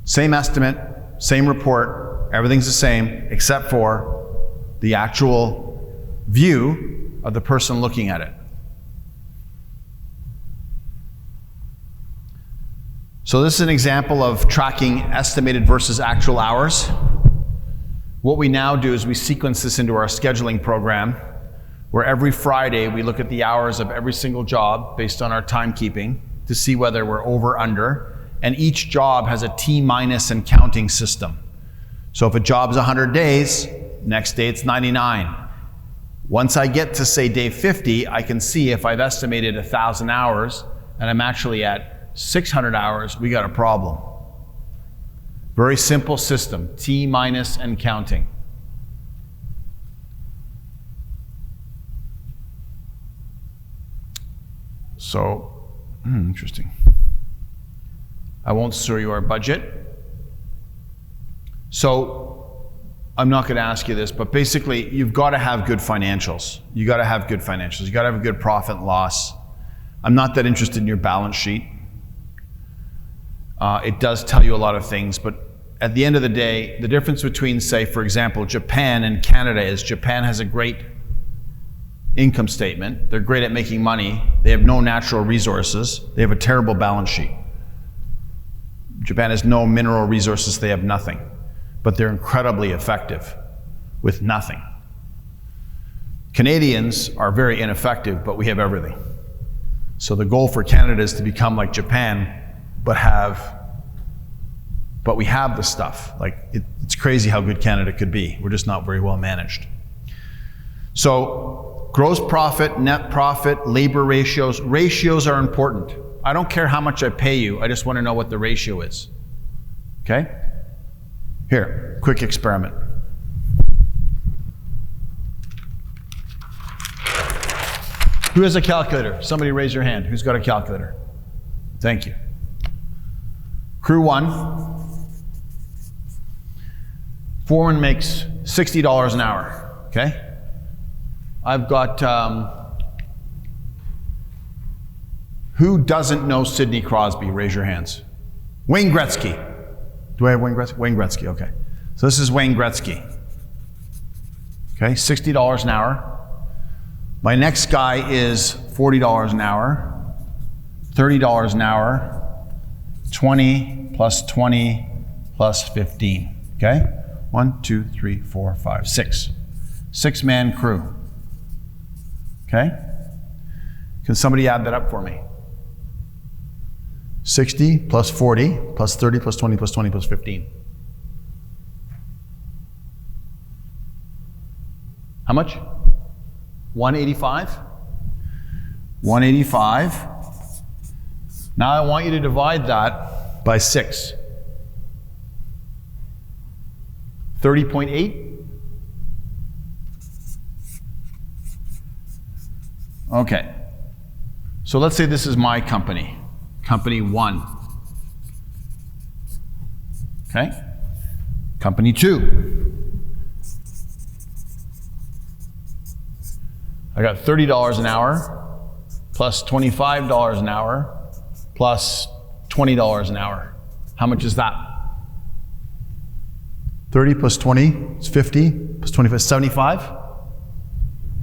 Same estimate, same report, everything's the same except for the actual view of the person looking at it. So this is an example of tracking estimated versus actual hours. What we now do is we sequence this into our scheduling program, where every Friday we look at the hours of every single job based on our timekeeping to see whether we're over or under. And each job has a T-minus and counting system. So if a job's 100 days, next day it's 99. Once I get to, say, day 50, I can see if I've estimated 1,000 hours and I'm actually at 600 hours, we got a problem. Very simple system, T-minus and counting. So, interesting. I won't show you our budget. So, I'm not going to ask you this, but basically, you've got to have good financials. You got to have good financials. You got to have a good profit and loss. I'm not that interested in your balance sheet. It does tell you a lot of things, but at the end of the day, the difference between, say, for example, Japan and Canada is Japan has a great income statement. They're great at making money. They have no natural resources. They have a terrible balance sheet. Japan has no mineral resources. They have nothing. But they're incredibly effective with nothing. Canadians are very ineffective, but we have everything. So the goal for Canada is to become like Japan, but we have the stuff. Like, it's crazy how good Canada could be. We're just not very well managed. So gross profit, net profit, labor ratios. Ratios are important. I don't care how much I pay you. I just want to know what the ratio is. Okay? Here, quick experiment. Who has a calculator? Somebody raise your hand. Who's got a calculator? Thank you. Crew 1. Foreman makes $60 an hour, okay? I've got, who doesn't know Sidney Crosby? Raise your hands. Wayne Gretzky. Do I have Wayne Gretzky? Wayne Gretzky, okay. So this is Wayne Gretzky. Okay, $60 an hour. My next guy is $40 an hour, $30 an hour, 20 plus 20 plus 15, okay? 1, 2, 3, 4, 5, 6. 6-man crew. Okay? Can somebody add that up for me? 60 plus 40 plus 30 plus 20 plus 20 plus 15. How much? 185? 185. Now I want you to divide that by 6. 30.8? Okay. So let's say this is my company. Company 1. Okay? Company 2. I got $30 an hour plus $25 an hour plus $20 an hour. How much is that? 30 plus 20 is 50 plus 25, 75?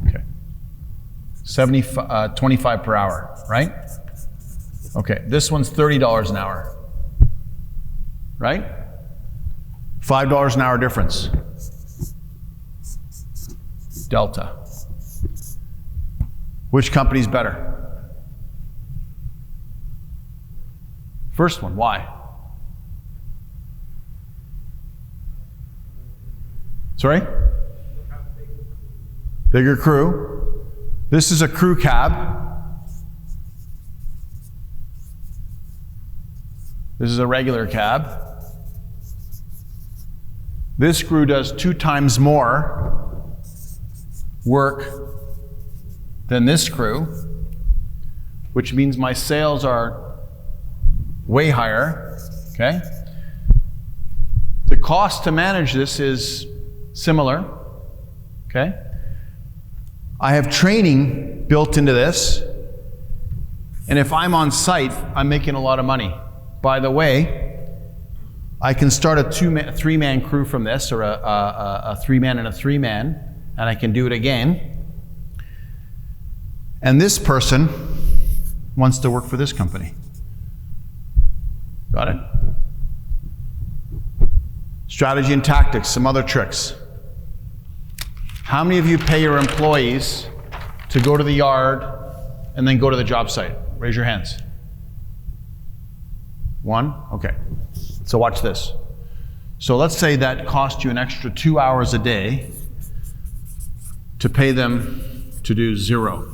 Okay. 25 per hour, right? Okay, this one's $30 an hour, right? $5 an hour difference. Delta. Which company's better? First one, why? Sorry? Bigger crew. This is a crew cab. This is a regular cab. This crew does 2 times more work than this crew, which means my sales are way higher, okay? The cost to manage this is similar, okay? I have training built into this, and if I'm on site, I'm making a lot of money. By the way, I can start a three-man crew from this, or a three-man and a three-man, and I can do it again. And this person wants to work for this company. Got it? Strategy and tactics, some other tricks. How many of you pay your employees to go to the yard and then go to the job site? Raise your hands. One? Okay. So watch this. So let's say that cost you an extra 2 hours a day to pay them to do 0.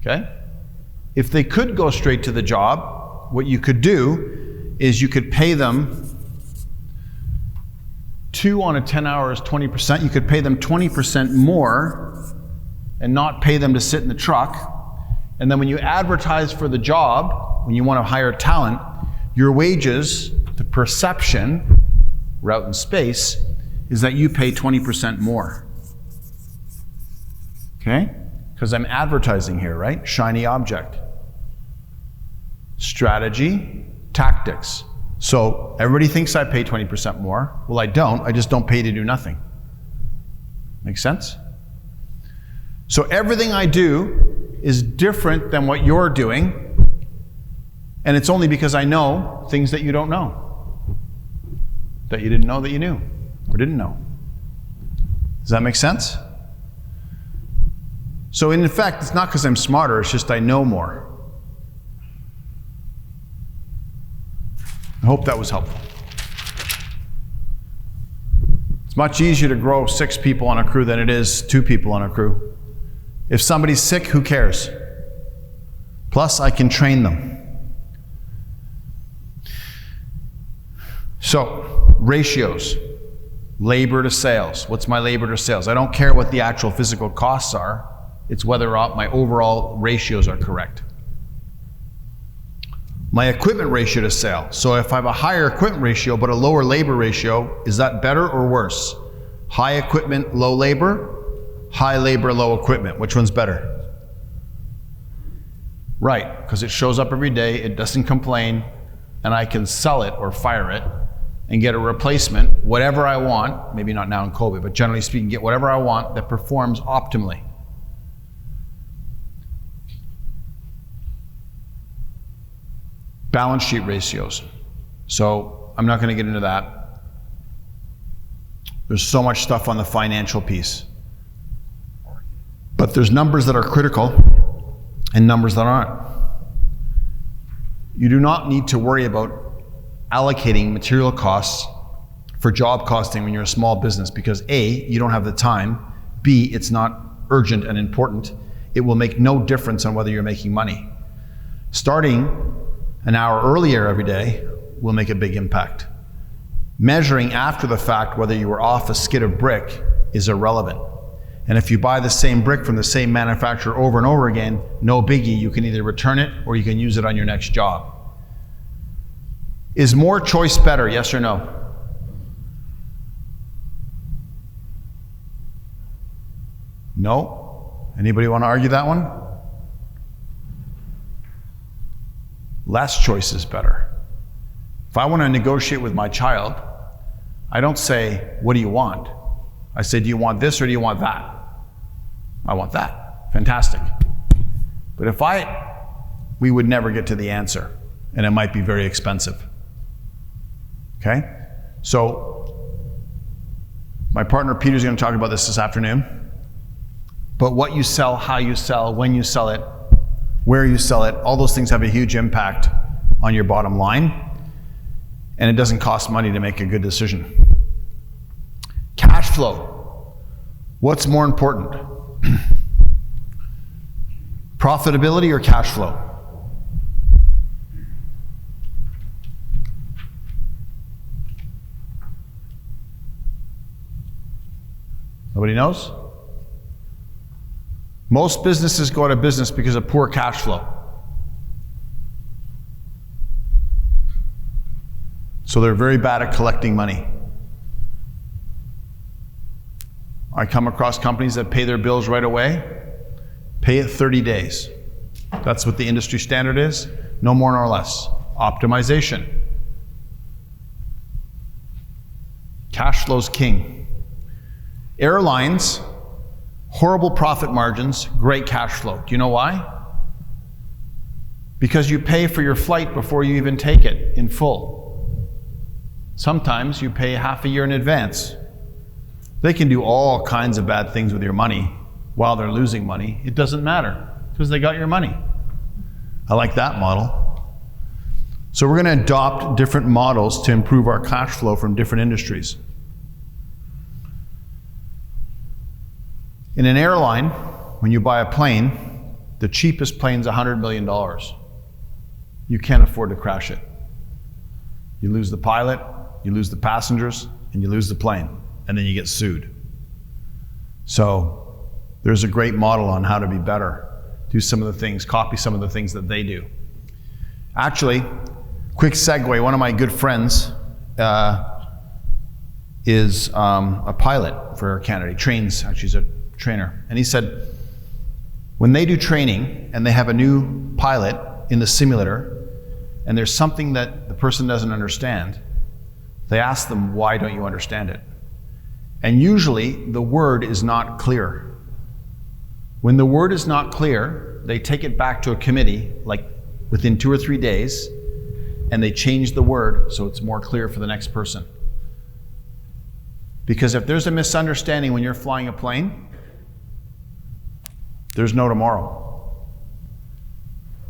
Okay? If they could go straight to the job, what you could do is you could pay them 2 on a 10 hours, 20%. You could pay them 20% more and not pay them to sit in the truck. And then when you advertise for the job, when you want to hire talent, your wages, the perception, route and space, is that you pay 20% more. Okay? Because I'm advertising here, right? Shiny object. Strategy, tactics. So everybody thinks I pay 20% more. Well, I don't. I just don't pay to do nothing. Make sense? So everything I do is different than what you're doing. And it's only because I know things that you don't know. That you didn't know that you knew. Or didn't know. Does that make sense? So in effect, it's not because I'm smarter, it's just I know more. I hope that was helpful. It's much easier to grow 6 people on a crew than it is 2 people on a crew. If somebody's sick, who cares? Plus, I can train them. So, ratios. Labor to sales. What's my labor to sales? I don't care what the actual physical costs are. It's whether or not my overall ratios are correct. My equipment ratio to sale. So if I have a higher equipment ratio but a lower labor ratio, is that better or worse? High equipment, low labor? High labor, low equipment. Which one's better? Right, because it shows up every day, it doesn't complain, and I can sell it or fire it and get a replacement, whatever I want, maybe not now in COVID, but generally speaking, get whatever I want that performs optimally. Balance sheet ratios. So I'm not going to get into that. There's so much stuff on the financial piece. But there's numbers that are critical and numbers that aren't. You do not need to worry about allocating material costs for job costing when you're a small business because A, you don't have the time, B, it's not urgent and important. It will make no difference on whether you're making money. Starting an hour earlier every day will make a big impact. Measuring after the fact whether you were off a skid of brick is irrelevant. And if you buy the same brick from the same manufacturer over and over again, no biggie, you can either return it or you can use it on your next job. Is more choice better, yes or no? No? Anybody want to argue that one? Less choice is better. If I want to negotiate with my child, I don't say, what do you want? I say, do you want this or do you want that? I want that. Fantastic. But we would never get to the answer, and it might be very expensive. Okay? So, my partner Peter's going to talk about this afternoon. But what you sell, how you sell, when you sell it, where you sell it, all those things have a huge impact on your bottom line, and it doesn't cost money to make a good decision. Cash flow. What's more important? Profitability or cash flow? Nobody knows? Most businesses go out of business because of poor cash flow. So they're very bad at collecting money. I come across companies that pay their bills right away, pay it 30 days. That's what the industry standard is, no more nor less. Optimization. Cash flow's king. Airlines, horrible profit margins, great cash flow. Do you know why? Because you pay for your flight before you even take it in full. Sometimes you pay half a year in advance. They can do all kinds of bad things with your money while they're losing money. It doesn't matter because they got your money. I like that model. So we're going to adopt different models to improve our cash flow from different industries. In an airline, when you buy a plane, the cheapest plane's $100 million. You can't afford to crash it. You lose the pilot, you lose the passengers, and you lose the plane, and then you get sued. So there's a great model on how to be better. Do some of the things, copy some of the things that they do. Actually, quick segue, one of my good friends is a pilot for Air Canada. He trains, actually he's a trainer. And he said, when they do training and they have a new pilot in the simulator and there's something that the person doesn't understand, they ask them, why don't you understand it? And usually the word is not clear. When the word is not clear, they take it back to a committee, like within 2 or 3 days, and they change the word so it's more clear for the next person. Because if there's a misunderstanding when you're flying a plane, there's no tomorrow.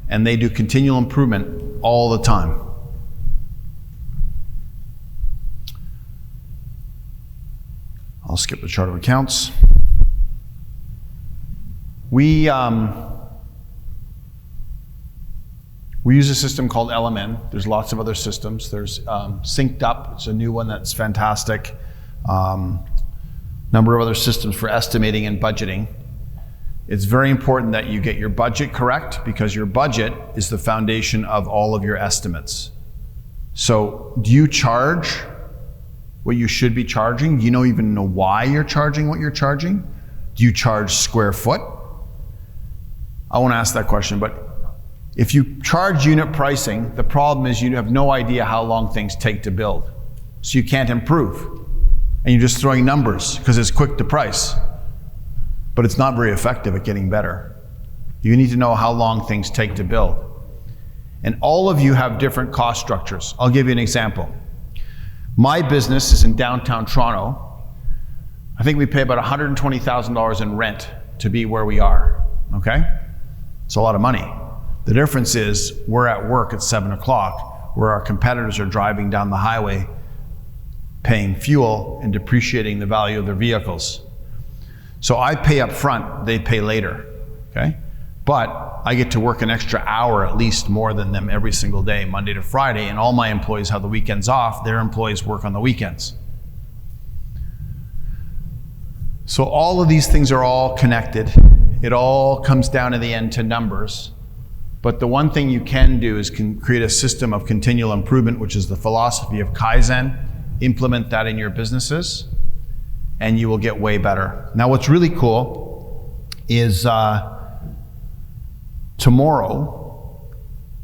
And they do continual improvement all the time. I'll skip the chart of accounts. We use a system called LMN. There's lots of other systems. There's Synced Up. It's a new one that's fantastic. Number of other systems for estimating and budgeting. It's very important that you get your budget correct because your budget is the foundation of all of your estimates. So do you charge what you should be charging? Do you even know why you're charging what you're charging? Do you charge square foot? I won't ask that question, but if you charge unit pricing, the problem is you have no idea how long things take to build. So you can't improve. And you're just throwing numbers because it's quick to price. But it's not very effective at getting better. You need to know how long things take to build. And all of you have different cost structures. I'll give you an example. My business is in downtown Toronto. I think we pay about $120,000 in rent to be where we are, okay? It's a lot of money. The difference is we're at work at 7 o'clock, where our competitors are driving down the highway, paying fuel and depreciating the value of their vehicles. So I pay up front, they pay later, okay? But I get to work an extra hour at least more than them every single day, Monday to Friday, and all my employees have the weekends off. Their employees work on the weekends. So all of these things are all connected. It all comes down in the end to numbers. But the one thing you can do is create a system of continual improvement, which is the philosophy of Kaizen. Implement that in your businesses, and you will get way better. Now, what's really cool is tomorrow,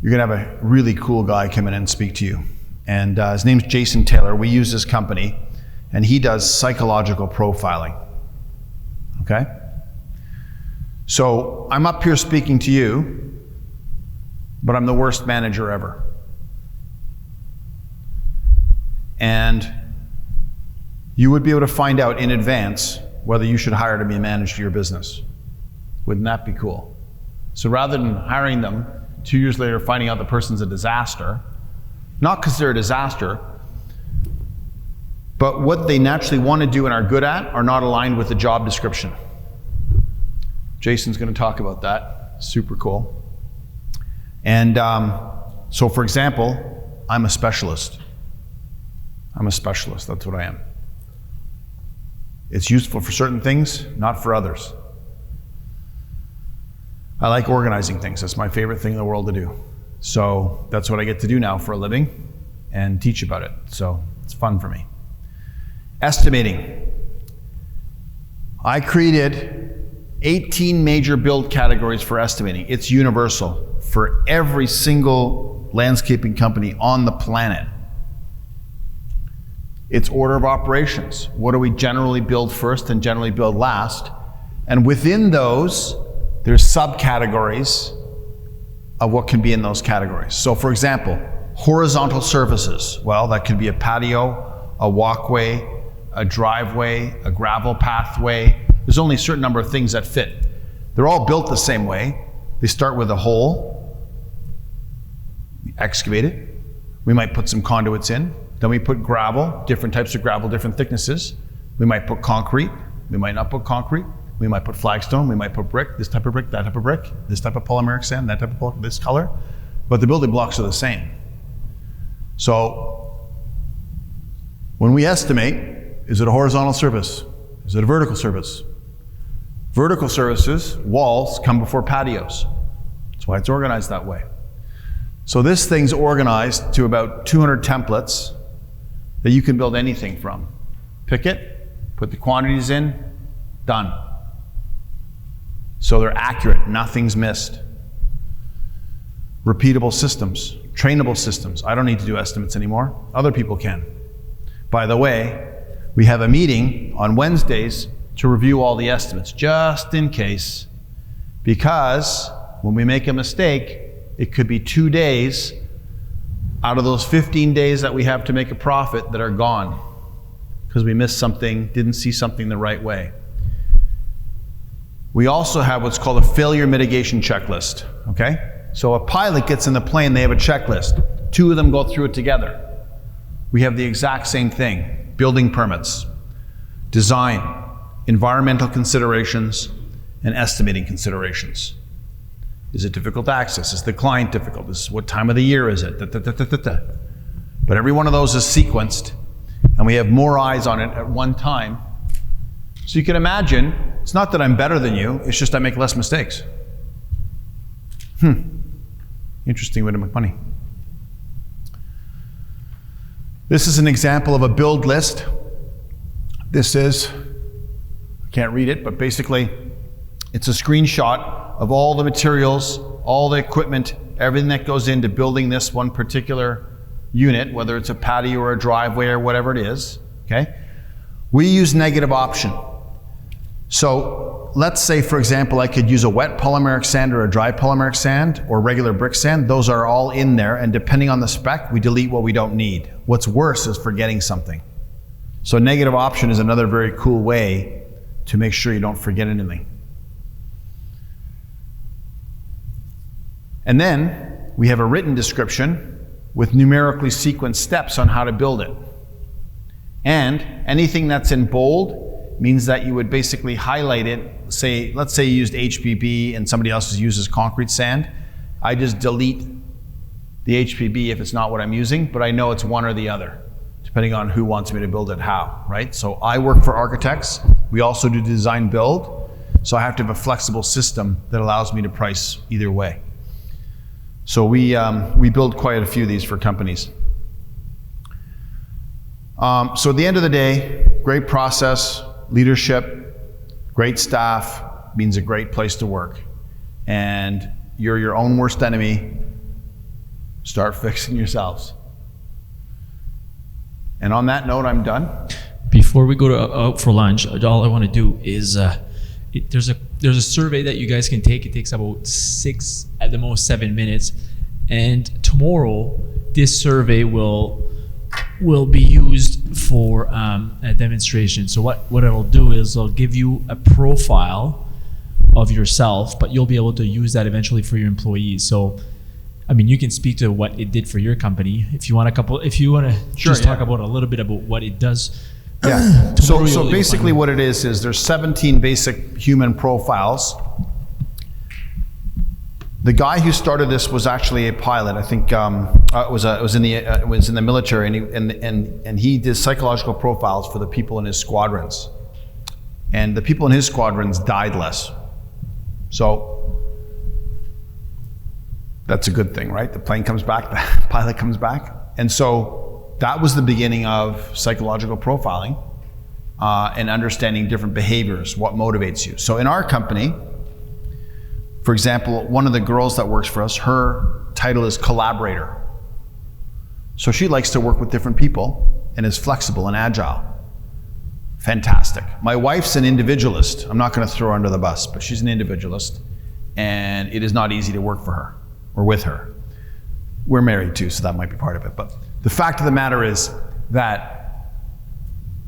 you're gonna have a really cool guy come in and speak to you. And his name's Jason Taylor. We use this company, and he does psychological profiling, okay? So I'm up here speaking to you, but I'm the worst manager ever. And you would be able to find out in advance whether you should hire to be a manager to your business. Wouldn't that be cool? So rather than hiring them 2 years later, finding out the person's a disaster, not because they're a disaster, but what they naturally want to do and are good at are not aligned with the job description. Jason's going to talk about that. Super cool. And so for example, I'm a specialist. I'm a specialist, that's what I am. It's useful for certain things, not for others. I like organizing things. That's my favorite thing in the world to do. So that's what I get to do now for a living. and teach about it. So it's fun for me. Estimating. I created 18 major build categories for estimating. It's universal for every single landscaping company on the planet. It's order of operations. What do we generally build first and generally build last? And within those, there's subcategories of what can be in those categories. So for example, horizontal surfaces. Well, that could be a patio, a walkway, a driveway, a gravel pathway. There's only a certain number of things that fit. They're all built the same way. They start with a hole, we excavate it. We might put some conduits in. Then we put gravel, different types of gravel, different thicknesses. We might put concrete. We might not put concrete. We might put flagstone. We might put brick, this type of brick, that type of brick, this type of polymeric sand, that type of polymeric, this color. But the building blocks are the same. So when we estimate, is it a horizontal surface? Is it a vertical surface? Vertical surfaces, walls, come before patios. That's why it's organized that way. So this thing's organized to about 200 templates that you can build anything from. Pick it, put the quantities in, done. So they're accurate, nothing's missed. Repeatable systems, trainable systems. I don't need to do estimates anymore, other people can. By the way, we have a meeting on Wednesdays to review all the estimates, just in case, because when we make a mistake, it could be 2 days out of those 15 days that we have to make a profit that are gone because we missed something, didn't see something the right way. We also have what's called a failure mitigation checklist, okay? So a pilot gets in the plane, they have a checklist. 2 of them go through it together. We have the exact same thing. Building permits, design, environmental considerations, and estimating considerations. Is it difficult to access? Is the client difficult? What time of the year is it? But every one of those is sequenced, and we have more eyes on it at one time. So you can imagine, it's not that I'm better than you, it's just I make less mistakes. Interesting way to make money. This is an example of a build list. This is, I can't read it, but basically it's a screenshot of all the materials, all the equipment, everything that goes into building this one particular unit, whether it's a patio or a driveway or whatever it is, okay? We use negative option. So let's say, for example, I could use a wet polymeric sand or a dry polymeric sand or regular brick sand. Those are all in there, and depending on the spec, we delete what we don't need. What's worse is forgetting something. So negative option is another very cool way to make sure you don't forget anything. And then we have a written description with numerically sequenced steps on how to build it. And anything that's in bold means that you would basically highlight it. Say, let's say you used HPB and somebody else uses concrete sand. I just delete the HPB if it's not what I'm using, but I know it's one or the other, depending on who wants me to build it how, right? So I work for architects. We also do design build. So I have to have a flexible system that allows me to price either way. So we build quite a few of these for companies. So at the end of the day, great process, leadership, great staff means a great place to work. And you're your own worst enemy. Start fixing yourselves. And on that note, I'm done. Before we go out for lunch, all I want to do is there's a survey that you guys can take. It takes about 6, at the most 7 minutes. And tomorrow, this survey will be used for a demonstration. So what it'll do is it'll give you a profile of yourself, but you'll be able to use that eventually for your employees. So, I mean, you can speak to what it did for your company. If you want to just talk about a little bit about what it does. Yeah. So basically what it is there's 17 basic human profiles. The guy who started this was actually a pilot. I think was in the military, and he did psychological profiles for the people in his squadrons. And the people in his squadrons died less. So that's a good thing, right? The plane comes back, the pilot comes back. And so that was the beginning of psychological profiling and understanding different behaviors, what motivates you. So in our company, for example, one of the girls that works for us, her title is collaborator. So she likes to work with different people and is flexible and agile. Fantastic. My wife's an individualist. I'm not going to throw her under the bus, but she's an individualist, and it is not easy to work for her or with her. We're married too, so that might be part of it. But the fact of the matter is that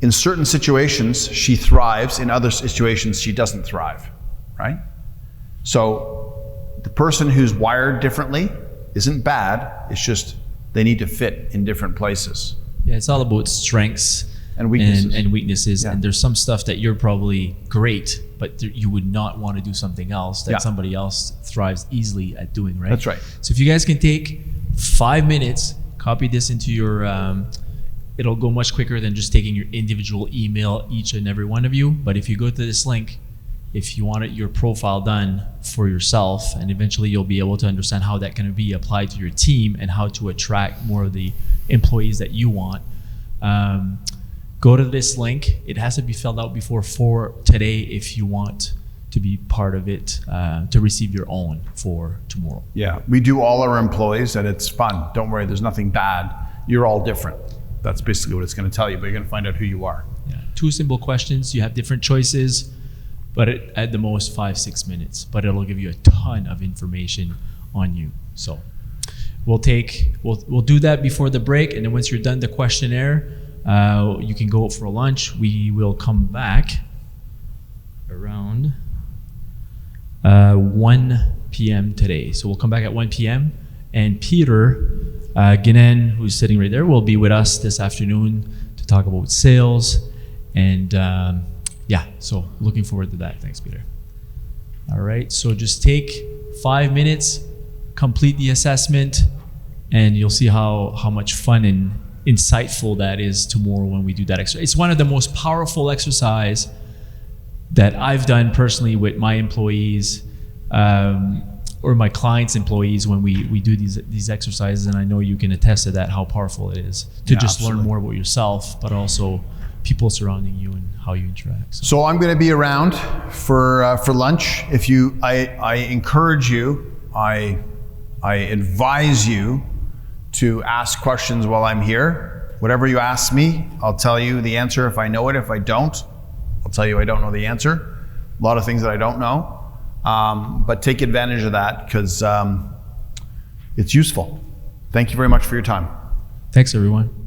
in certain situations, she thrives. In other situations, she doesn't thrive, right? So the person who's wired differently isn't bad. It's just they need to fit in different places. Yeah, it's all about strengths and weaknesses. And weaknesses. Yeah. And there's some stuff that you're probably great, but you would not want to do something else that somebody else thrives easily at doing, right? That's right. So if you guys can take 5 minutes, copy this into your, it'll go much quicker than just taking your individual email, each and every one of you. But if you go to this link, if you want your profile done for yourself, and eventually you'll be able to understand how that can be applied to your team and how to attract more of the employees that you want. Go to this link. It has to be filled out before 4 today if you want to be part of it, to receive your own for tomorrow. Yeah, we do all our employees, and it's fun. Don't worry, there's nothing bad. You're all different. That's basically what it's going to tell you, but you're going to find out who you are. Yeah. 2 simple questions. You have different choices, but at the most 5-6 minutes. But it'll give you a ton of information on you. So we'll do that before the break, and then once you're done the questionnaire, you can go out for a lunch. We will come back around 1 p.m. today. So we'll come back at 1 p.m. and Peter Guinan, who's sitting right there, will be with us this afternoon to talk about sales. And yeah, so looking forward to that. Thanks, Peter. All right, so just take 5 minutes, complete the assessment, and you'll see how much fun and insightful that is tomorrow when we do that exercise. It's one of the most powerful exercise that I've done personally with my employees or my clients' employees when we do these exercises, and I know you can attest to that, how powerful it is to just learn more about yourself, but also people surrounding you and how you interact. So I'm going to be around for lunch. If you, I encourage you, I advise you to ask questions while I'm here. Whatever you ask me, I'll tell you the answer if I know it. If I don't, I'll tell you I don't know the answer. A lot of things that I don't know. But take advantage of that because it's useful. Thank you very much for your time. Thanks, everyone.